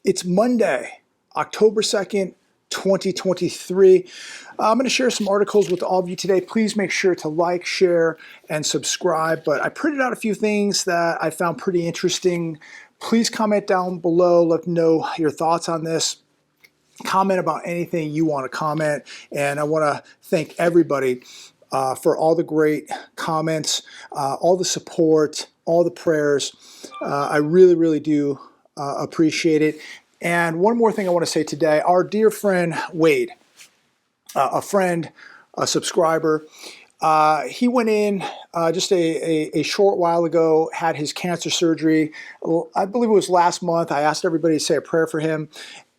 It's Monday, October 2nd, 2023. I'm going to share some articles with all of you today. Please make sure to like, share, and subscribe. But I printed out a few things that I found pretty interesting. Please comment down below. Let me know your thoughts on this. Comment about anything you want to comment. And I want to thank everybody for all the great comments, all the support, all the prayers. I really do appreciate it. And one more thing I want to say today, our dear friend Wade, a friend, a subscriber, he went in just a short while ago, had his cancer surgery. I believe it was last month. I asked everybody to say a prayer for him.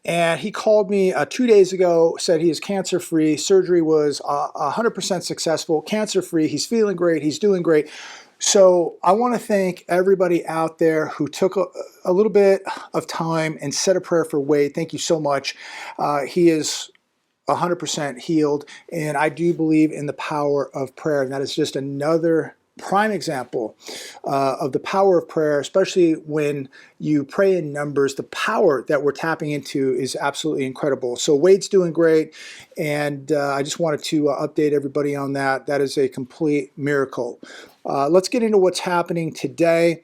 And he called me 2 days ago, said he is cancer-free. Surgery was 100% successful, cancer-free. He's feeling great. He's doing great. So I want to thank everybody out there who took a little bit of time and said a prayer for Wade. Thank you so much. He is 100% healed, and I do believe in the power of prayer. And that is just another prime example of the power of prayer, especially when you pray in numbers. The power that we're tapping into is absolutely incredible. So Wade's doing great, and I just wanted to update everybody on that. That is a complete miracle. Let's get into what's happening today,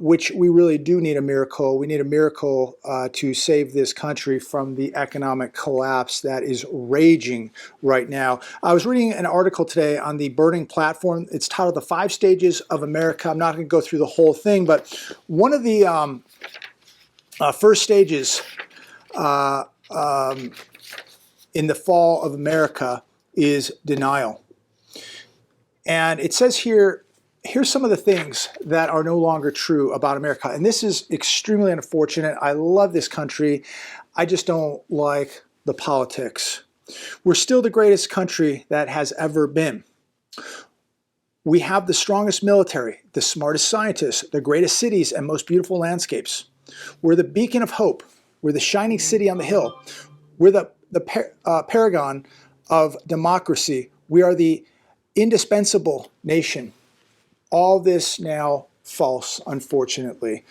which we really do need a miracle. We need a miracle to save this country from the economic collapse that is raging right now. I was reading an article today on the Burning Platform. It's titled The 5 Stages of America. I'm not going to go through the whole thing, but one of the first stages in the fall of America is denial. And it says here, here's some of the things that are no longer true about America. And this is extremely unfortunate. I love this country. I just don't like the politics. We're still the greatest country that has ever been. We have the strongest military, the smartest scientists, the greatest cities, and most beautiful landscapes. We're the beacon of hope. We're the shining city on the hill. We're the paragon of democracy. We are the indispensable nation. All this now false, unfortunately.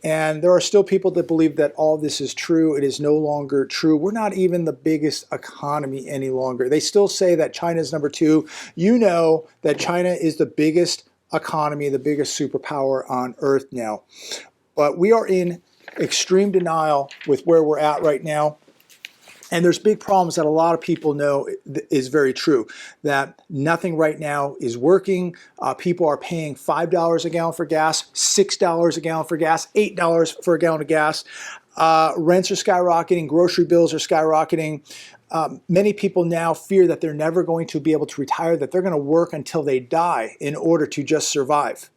And there are still people that believe that all this is true. It is no longer true. We're not even the biggest economy any longer. They still say that China is number 2. You know that China is the biggest economy, the biggest superpower on earth now. But we are in extreme denial with where we're at right now. And there's big problems that a lot of people know is very true, that nothing right now is working. People are paying $5 a gallon for gas, $6 a gallon for gas, $8 for a gallon of gas. Rents are skyrocketing, grocery bills are skyrocketing. Many people now fear that they're never going to be able to retire, that they're going to work until they die in order to just survive.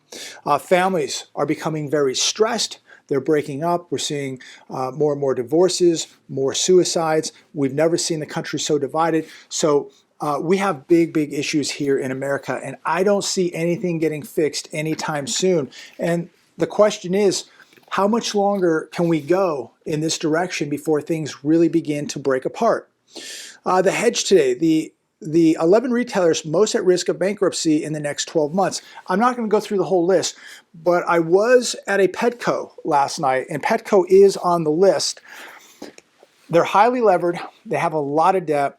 Families are becoming very stressed. They're breaking up. We're seeing more and more divorces, more suicides. We've never seen the country so divided. So we have big issues here in America, and I don't see anything getting fixed anytime soon. And the question is, how much longer can we go in this direction before things really begin to break apart? The hedge today, the 11 retailers most at risk of bankruptcy in the next 12 months. I'm not going to go through the whole list, but I was at a Petco last night, and Petco is on the list. They're highly levered. They have a lot of debt.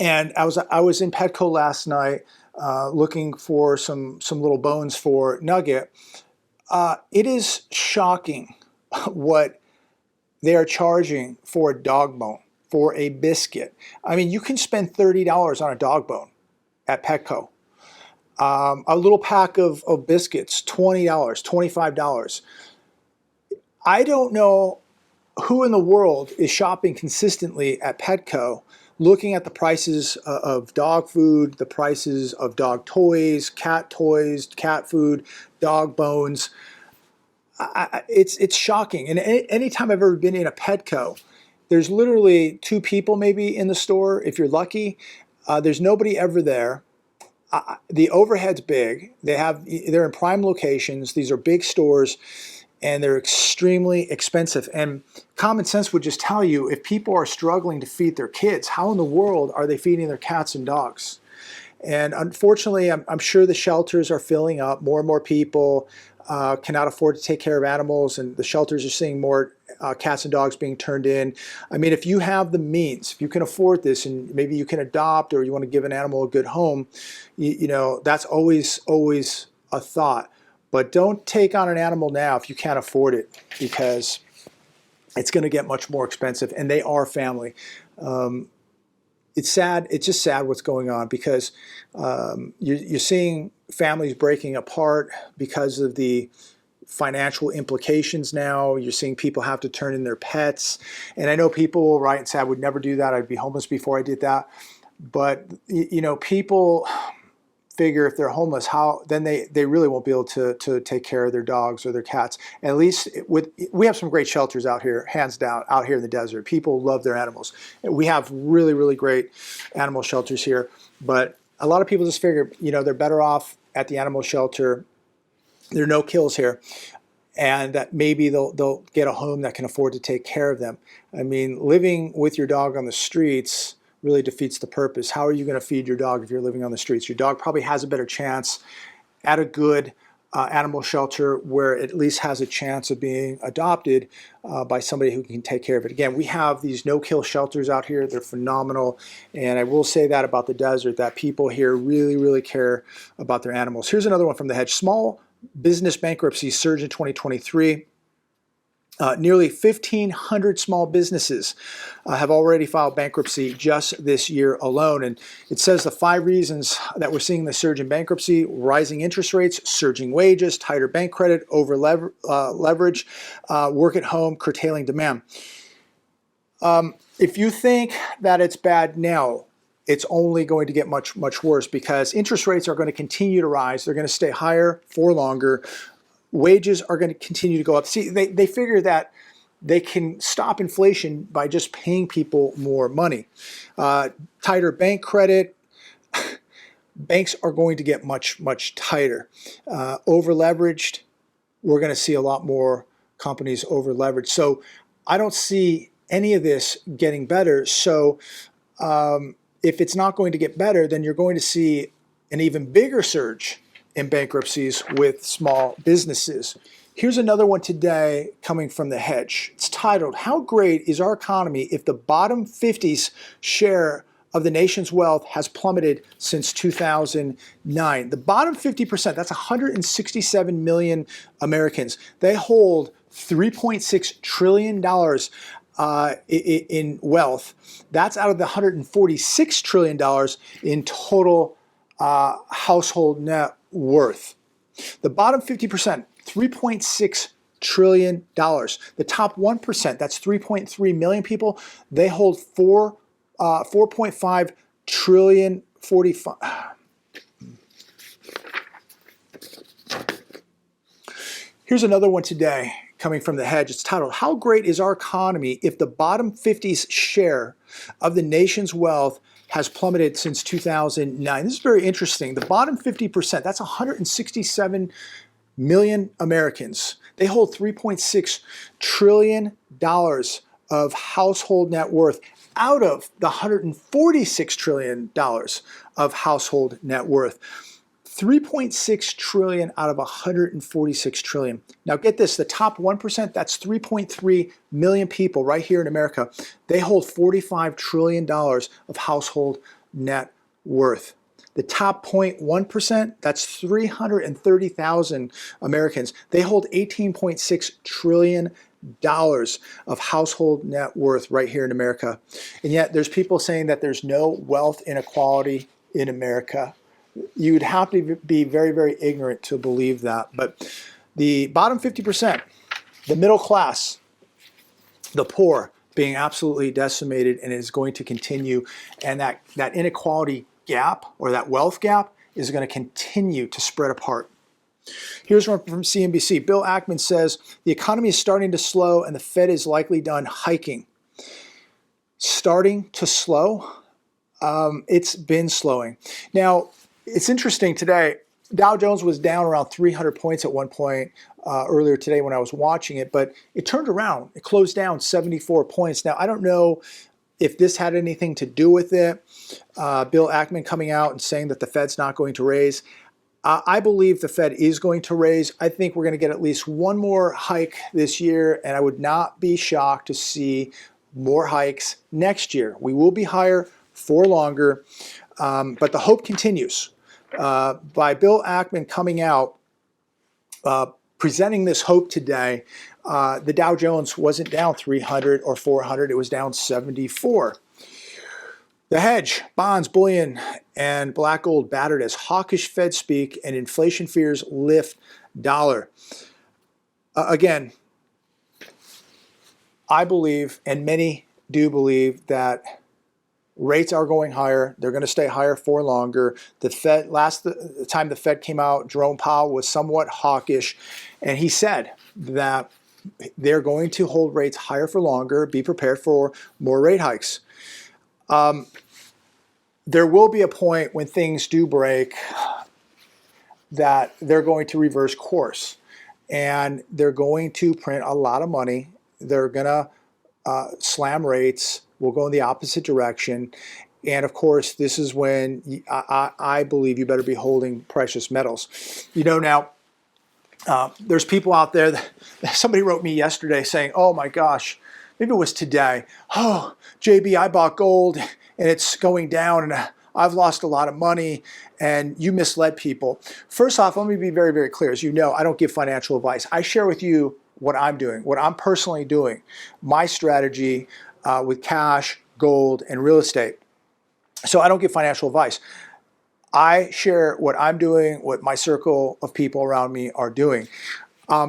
And I was in Petco last night looking for some little bones for Nugget. It is shocking what they are charging for a dog bone, for a biscuit. I mean, you can spend $30 on a dog bone at Petco. A little pack of biscuits, $20, $25. I don't know who in the world is shopping consistently at Petco, looking at the prices of dog food, the prices of dog toys, cat food, dog bones. It's shocking. And anytime I've ever been in a Petco, there's literally 2 people maybe in the store, if you're lucky. There's nobody ever there. The overhead's big. They're in prime locations. These are big stores, and they're extremely expensive. And common sense would just tell you, if people are struggling to feed their kids, how in the world are they feeding their cats and dogs? And unfortunately, I'm sure the shelters are filling up. More and more people cannot afford to take care of animals, and the shelters are seeing more cats and dogs being turned in. I mean, if you have the means, if you can afford this, and maybe you can adopt, or you want to give an animal a good home, you know, that's always a thought. But don't take on an animal now if you can't afford it, because it's going to get much more expensive, and they are family. It's sad. It's just sad what's going on, because you're seeing families breaking apart because of the financial implications now. You're seeing people have to turn in their pets. And I know people will write and say, I would never do that. I'd be homeless before I did that. But, you know, people figure if they're homeless, how then they really won't be able to take care of their dogs or their cats. And at least we have some great shelters out here, hands down, out here in the desert. People love their animals. We have really, really great animal shelters here. But a lot of people just figure, you know, they're better off at the animal shelter. There are no kills here, and that maybe they'll get a home that can afford to take care of them. I mean, living with your dog on the streets really defeats the purpose. How are you going to feed your dog if you're living on the streets? Your dog probably has a better chance at a good animal shelter where it at least has a chance of being adopted by somebody who can take care of it. Again, we have these no-kill shelters out here. They're phenomenal. And I will say that about the desert, that people here really, really care about their animals. Here's another one from The Hedge. Small business bankruptcies surge in 2023. Nearly 1,500 small businesses have already filed bankruptcy just this year alone. And it says the 5 reasons that we're seeing the surge in bankruptcy: rising interest rates, surging wages, tighter bank credit, over leverage, work at home, curtailing demand. If you think that it's bad now, it's only going to get much, much worse, because interest rates are going to continue to rise. They're going to stay higher for longer. Wages are going to continue to go up. See, they figure that they can stop inflation by just paying people more money. Tighter bank credit. Banks are going to get much, much tighter. Over leveraged. We're going to see a lot more companies over leveraged. So I don't see any of this getting better. So if it's not going to get better, then you're going to see an even bigger surge in bankruptcies with small businesses. Here's another one today coming from The Hedge. It's titled, How Great is Our Economy If the Bottom 50's Share of the Nation's Wealth Has Plummeted Since 2009? The bottom 50%, that's 167 million Americans. They hold $3.6 trillion in wealth. That's out of the $146 trillion in total household net worth. The bottom 50%, $3.6 trillion. The top 1%, that's 3.3 million people, they hold 4.5 trillion, 45. Here's another one today coming from The Hedge. It's titled, How Great is Our Economy If the Bottom 50's Share of the Nation's Wealth Has Plummeted Since 2009. This is very interesting. The bottom 50%, that's 167 million Americans. They hold $3.6 trillion of household net worth out of the $146 trillion of household net worth. 3.6 trillion out of 146 trillion. Now get this, the top 1%, that's 3.3 million people right here in America. They hold $45 trillion of household net worth. The top 0.1%, that's 330,000 Americans. They hold $18.6 trillion of household net worth right here in America. And yet there's people saying that there's no wealth inequality in America. You would have to be very, very ignorant to believe that. But the bottom 50%, the middle class, the poor, being absolutely decimated, and is going to continue. And that inequality gap, or that wealth gap, is going to continue to spread apart. Here's one from CNBC. Bill Ackman says, the economy is starting to slow and the Fed is likely done hiking. Starting to slow? It's been slowing. Now, it's interesting today, Dow Jones was down around 300 points at one point earlier today when I was watching it, but it turned around. It closed down 74 points. Now, I don't know if this had anything to do with it. Bill Ackman coming out and saying that the Fed's not going to raise. I believe the Fed is going to raise. I think we're going to get at least one more hike this year, and I would not be shocked to see more hikes next year. We will be higher for longer, but the hope continues. By Bill Ackman coming out, presenting this hope today, the Dow Jones wasn't down 300 or 400, it was down 74. The hedge, bonds, bullion, and black gold battered as hawkish Fed speak and inflation fears lift dollar. Again, I believe, and many do believe, that rates are going higher. They're going to stay higher for longer. The Fed, the time the Fed came out, Jerome Powell was somewhat hawkish, and he said that they're going to hold rates higher for longer. Be prepared for more rate hikes. There will be a point when things do break that they're going to reverse course, and they're going to print a lot of money. They're going to slam rates. We'll go in the opposite direction. And of course, this is when I believe you better be holding precious metals. You know, now, there's people out there that somebody wrote me yesterday saying, oh my gosh, maybe it was today. Oh, JB, I bought gold and it's going down and I've lost a lot of money and you misled people. First off, let me be very, very clear. As you know, I don't give financial advice. I share with you what I'm doing, what I'm personally doing, my strategy with cash, gold, and real estate. So I don't give financial advice. I share what I'm doing, what my circle of people around me are doing.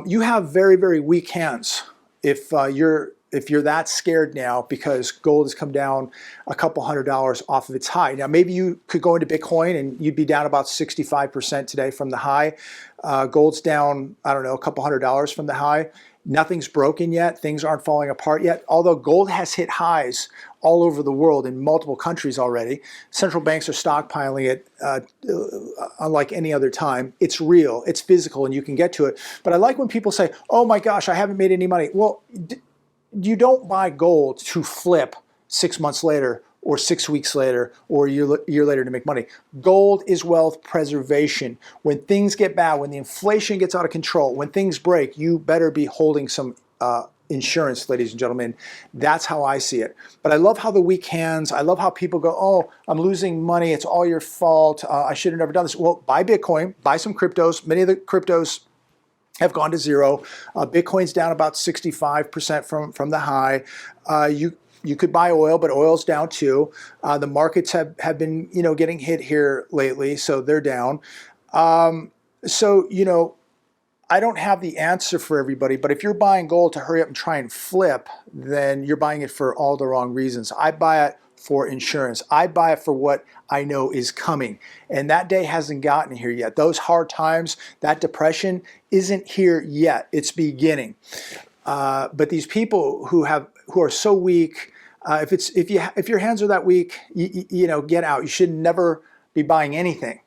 You have very, very weak hands if you're that scared now because gold has come down a couple $100 off of its high. Now, maybe you could go into Bitcoin and you'd be down about 65% today from the high. Gold's down, I don't know, a couple $100 from the high. Nothing's broken yet. Things aren't falling apart yet. Although gold has hit highs all over the world in multiple countries already. Central banks are stockpiling it unlike any other time. It's real, it's physical, and you can get to it. But I like when people say, oh my gosh, I haven't made any money. Well, you don't buy gold to flip 6 months later or 6 weeks later or a year later to make money. Gold is wealth preservation. When things get bad, when the inflation gets out of control, when things break, you better be holding some insurance, ladies and gentlemen. That's how I see it. But I love how the weak hands, I love how people go, oh, I'm losing money, it's all your fault, I should have never done this. Well, buy Bitcoin, buy some cryptos. Many of the cryptos have gone to zero. Bitcoin's down about 65% from the high. You could buy oil, but oil's down too. The markets have been, getting hit here lately, so they're down. I don't have the answer for everybody, but if you're buying gold to hurry up and try and flip, then you're buying it for all the wrong reasons. I buy it for insurance. I buy it for what I know is coming. And that day hasn't gotten here yet. Those hard times, that depression isn't here yet. It's beginning. But these people who are so weak, if your hands are that weak, get out. You should never be buying anything.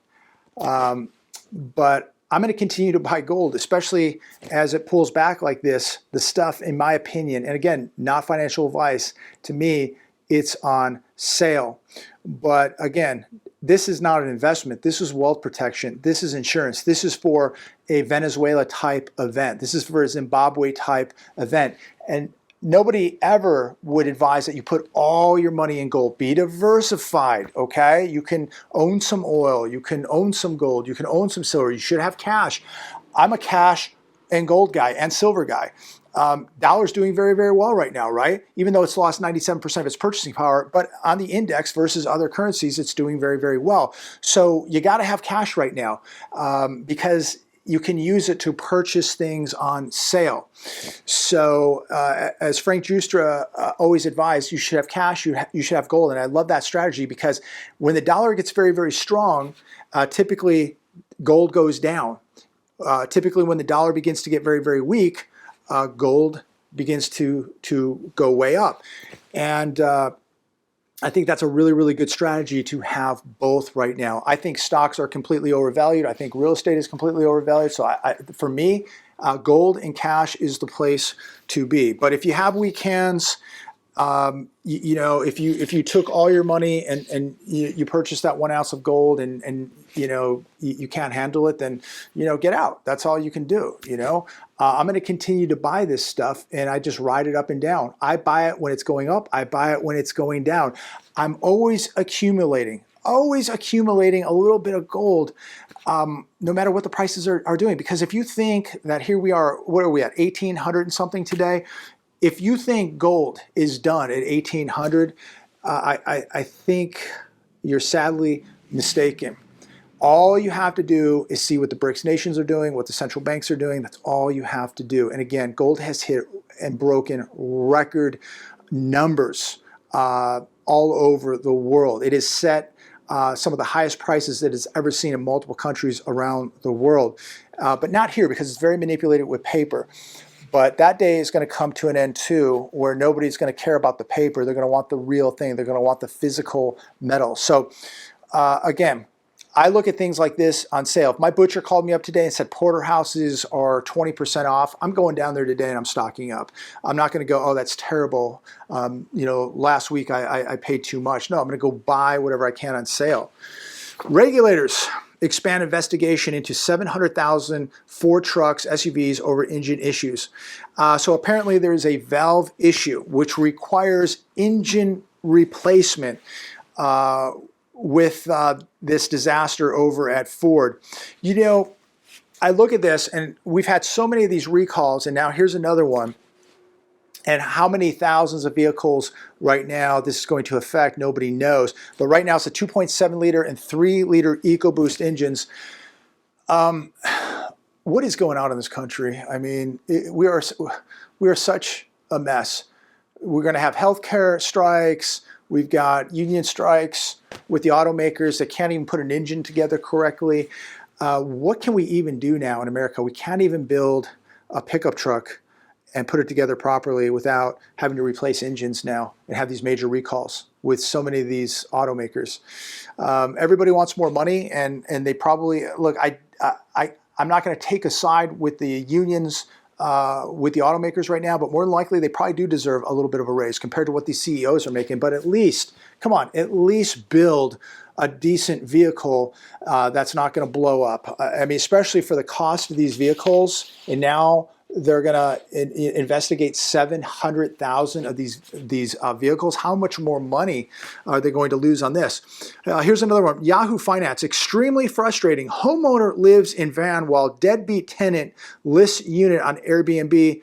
But I'm going to continue to buy gold, especially as it pulls back like this. The stuff, in my opinion, and again, not financial advice, to me, it's on sale. But again, this is not an investment. This is wealth protection. This is insurance. This is for a Venezuela type event. This is for a Zimbabwe type event. And nobody ever would advise that you put all your money in gold. Be diversified, okay? You can own some oil. You can own some gold. You can own some silver. You should have cash. I'm a cash and gold guy and silver guy. Dollar's doing very, very well right now, right? Even though it's lost 97% of its purchasing power, but on the index versus other currencies, it's doing very, very well. So you got to have cash right now because you can use it to purchase things on sale. So as Frank Giustra always advised, you should have cash, you should have gold. And I love that strategy because when the dollar gets very, very strong, typically gold goes down. Typically when the dollar begins to get very, very weak, gold begins to go way up. And I think that's a really, really good strategy to have both right now. I think stocks are completely overvalued. I think real estate is completely overvalued. So for me, gold and cash is the place to be. But if you have weak hands, you know, if you took all your money and you purchased that 1 ounce of gold and you know you can't handle it, then you know, get out. That's all you can do. You know, I'm going to continue to buy this stuff, and I just ride it up and down. I buy it when it's going up. I buy it when it's going down. I'm always accumulating a little bit of gold, no matter what the prices are doing. Because if you think that here we are, what are we at, 1,800 and something today? If you think gold is done at 1,800, I think you're sadly mistaken. All you have to do is see what the BRICS nations are doing, what the central banks are doing. That's all you have to do. And again, gold has hit and broken record numbers all over the world. It has set some of the highest prices that it's ever seen in multiple countries around the world. But not here, because it's very manipulated with paper. But that day is going to come to an end too, where nobody's going to care about the paper. They're going to want the real thing. They're going to want the physical metal. So again, I look at things like this on sale. If my butcher called me up today and said porterhouses are 20% off, I'm going down there today and I'm stocking up. I'm not going to go, oh, that's terrible. You know, last week I paid too much. No, I'm going to go buy whatever I can on sale. Regulators expand investigation into 700,000 Ford trucks, SUVs over engine issues. So apparently there is a valve issue which requires engine replacement with this disaster over at Ford. You know, I look at this, and we've had so many of these recalls, and now here's another one. And how many thousands of vehicles right now this is going to affect, nobody knows. But right now it's a 2.7 liter and 3 liter EcoBoost engines. What is going on in this country? I mean, we are such a mess. We're going to have healthcare strikes. We've got union strikes with the automakers that can't even put an engine together correctly. What can we even do now in America? We can't even build a pickup truck and put it together properly without having to replace engines now and have these major recalls with so many of these automakers. Everybody wants more money, and they probably, look, I'm not going to take a side with the unions, with the automakers right now, but more than likely they probably do deserve a little bit of a raise compared to what these CEOs are making. But at least, come on, at least build a decent vehicle that's not going to blow up. I mean, especially for the cost of these vehicles, and now they're going to investigate 700,000 of these vehicles. How much more money are they going to lose on this? Here's another one. Yahoo Finance, extremely frustrating. Homeowner lives in van while deadbeat tenant lists unit on Airbnb.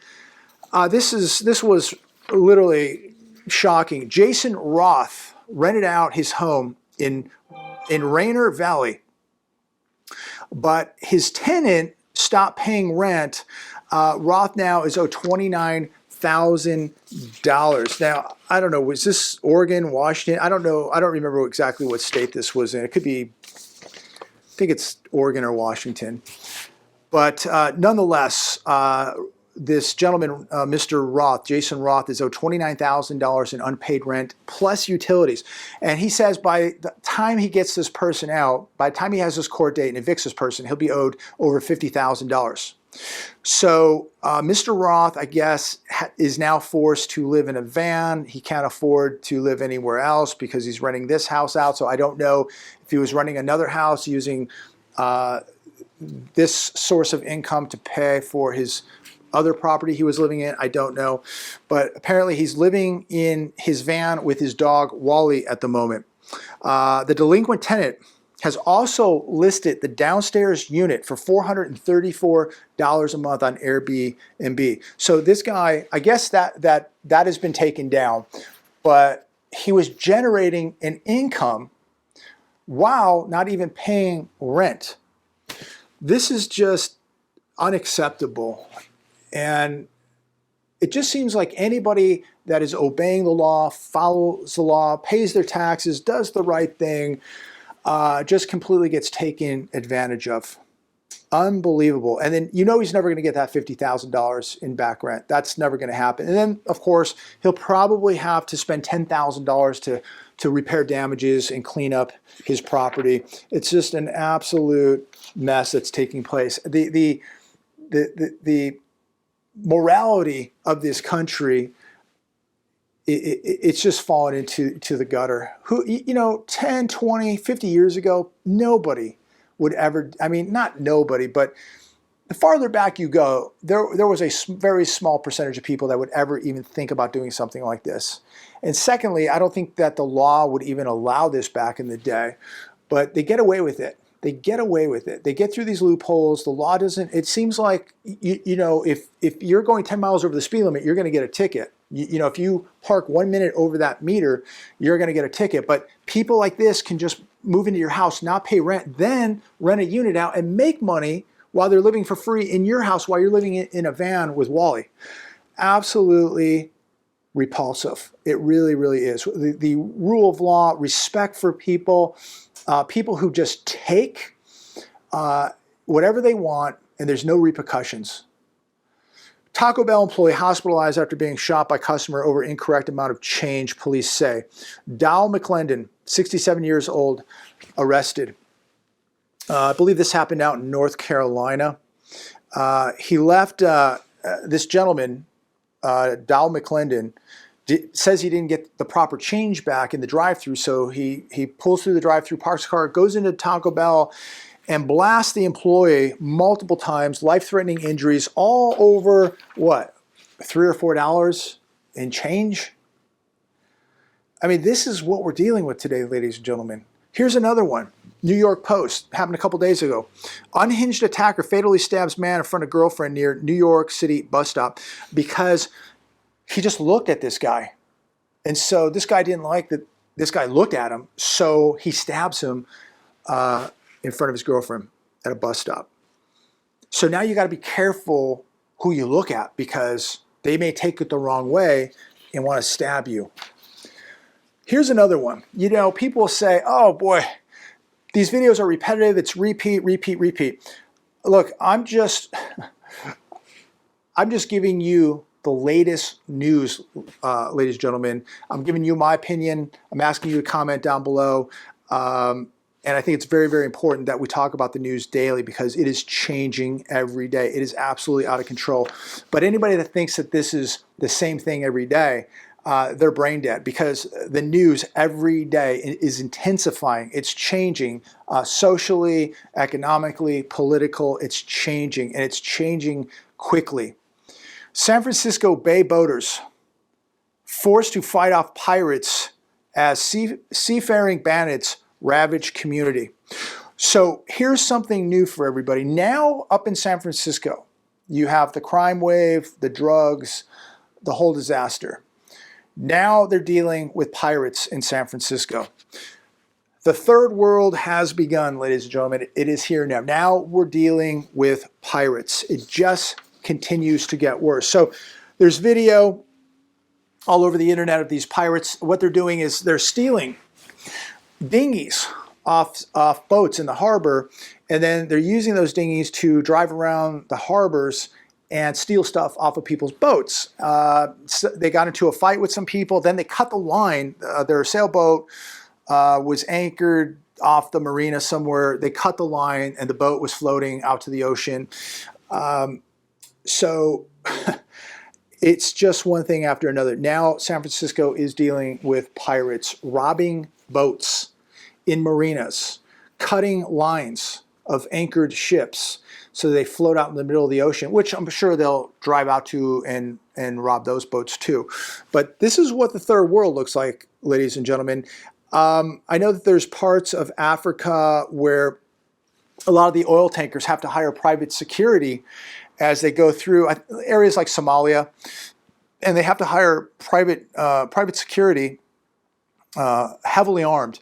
This was literally shocking. Jason Roth rented out his home in Rainier Valley, but his tenant stopped paying rent. Roth now is owed $29,000. Now, I don't know, was this Oregon, Washington? I don't know. I don't remember exactly what state this was in. It could be, I think it's Oregon or Washington. But nonetheless, this gentleman, Mr. Roth, Jason Roth, is owed $29,000 in unpaid rent plus utilities. And he says by the time he gets this person out, by the time he has this court date and evicts this person, he'll be owed over $50,000. So Mr. Roth, I guess, is now forced to live in a van. He can't afford to live anywhere else because he's renting this house out. So I don't know if he was renting another house using this source of income to pay for his other property he was living in. I don't know. But apparently he's living in his van with his dog Wally at the moment. The delinquent tenant has also listed the downstairs unit for $434 a month on Airbnb. So this guy, I guess that has been taken down, but he was generating an income while not even paying rent. This is just unacceptable. And it just seems like anybody that is obeying the law, follows the law, pays their taxes, does the right thing, just completely gets taken advantage of. Unbelievable. And then you know he's never going to get that $50,000 in back rent. That's never going to happen. And then, of course, he'll probably have to spend $10,000 to repair damages and clean up his property. It's just an absolute mess that's taking place. The morality of this country it's just fallen into the gutter. Who, you know, 10, 20, 50 years ago, nobody would ever, I mean, not nobody, but the farther back you go, there was a very small percentage of people that would ever even think about doing something like this. And secondly, I don't think that the law would even allow this back in the day, but they get away with it. They get away with it. They get through these loopholes. The law doesn't, it seems like, you know, if you're going 10 miles over the speed limit, you're going to get a ticket. You know, if you park 1 minute over that meter, you're going to get a ticket. But people like this can just move into your house, not pay rent, then rent a unit out and make money while they're living for free in your house while you're living in a van with Wally. Absolutely repulsive. It really, really is. The rule of law, respect for people, people who just take whatever they want and there's no repercussions. Taco Bell employee hospitalized after being shot by customer over incorrect amount of change, police say. Dow McClendon, 67 years old, arrested. I believe this happened out in North Carolina. He left, this gentleman, Dow McClendon, says he didn't get the proper change back in the drive-thru, so he pulls through the drive-thru, parks the car, goes into Taco Bell, and blasts the employee multiple times, life-threatening injuries, all over, what, $3 or $4 in change? I mean, this is what we're dealing with today, ladies and gentlemen. Here's another one. New York Post, happened a couple days ago. Unhinged attacker fatally stabs man in front of girlfriend near New York City bus stop because he just looked at this guy. And so this guy didn't like that this guy looked at him, so he stabs him in front of his girlfriend at a bus stop. So now you got to be careful who you look at because they may take it the wrong way and want to stab you. Here's another one. You know, people say, oh boy, these videos are repetitive. It's repeat, repeat, repeat. Look, I'm just giving you the latest news, ladies and gentlemen. I'm giving you my opinion. I'm asking you to comment down below. And I think it's very, very important that we talk about the news daily because it is changing every day. It is absolutely out of control. But anybody that thinks that this is the same thing every day, they're brain dead because the news every day is intensifying. It's changing socially, economically, political. It's changing, and it's changing quickly. San Francisco Bay boaters forced to fight off pirates as seafaring bandits ravage community. So here's something new for everybody. Now up in San Francisco, you have the crime wave, the drugs, the whole disaster. Now they're dealing with pirates in San Francisco. The third world has begun, ladies and gentlemen. It is here now. Now we're dealing with pirates. It just continues to get worse. So there's video all over the internet of these pirates. What they're doing is they're stealing dinghies off boats in the harbor, and then they're using those dinghies to drive around the harbors and steal stuff off of people's boats. So they got into a fight with some people, then they cut the line. Their sailboat was anchored off the marina somewhere. They cut the line and the boat was floating out to the ocean. So it's just one thing after another. Now San Francisco is dealing with pirates robbing boats in marinas, cutting lines of anchored ships so they float out in the middle of the ocean, which I'm sure they'll drive out to and rob those boats too. But this is what the third world looks like, ladies and gentlemen. I know that there's parts of Africa where a lot of the oil tankers have to hire private security as they go through areas like Somalia, and they have to hire private security, heavily armed,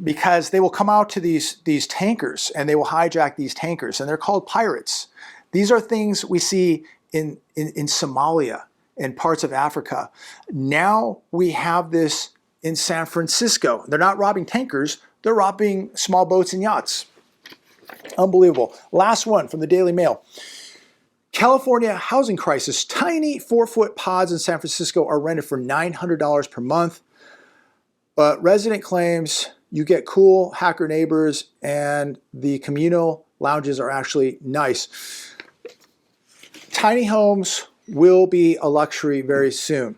because they will come out to these tankers and they will hijack these tankers, and they're called pirates. These are things we see in Somalia and parts of Africa. Now we have this in San Francisco. They're not robbing tankers, they're robbing small boats and yachts. Unbelievable. Last one from the Daily Mail. California housing crisis. Tiny 4-foot pods in San Francisco are rented for $900 per month. But resident claims you get cool hacker neighbors and the communal lounges are actually nice. Tiny homes will be a luxury very soon.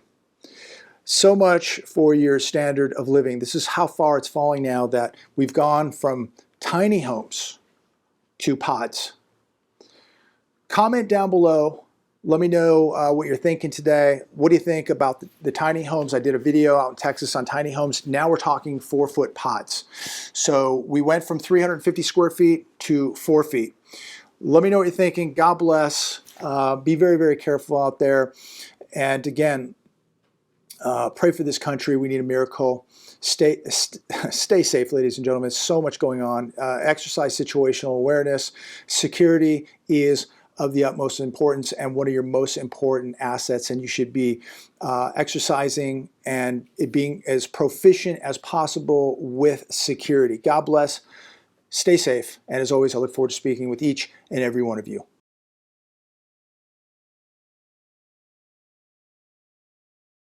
So much for your standard of living. This is how far it's falling now that we've gone from tiny homes to pods. Comment down below. Let me know what you're thinking today. What do you think about the tiny homes? I did a video out in Texas on tiny homes. Now we're talking 4-foot pods. So we went from 350 square feet to 4 feet. Let me know what you're thinking. God bless. Be very, very careful out there. And again, pray for this country. We need a miracle. Stay safe, ladies and gentlemen. So much going on. Exercise situational awareness. Security is of the utmost importance and one of your most important assets, and you should be exercising and it being as proficient as possible with security. God bless. Stay safe. And as always, I look forward to speaking with each and every one of you.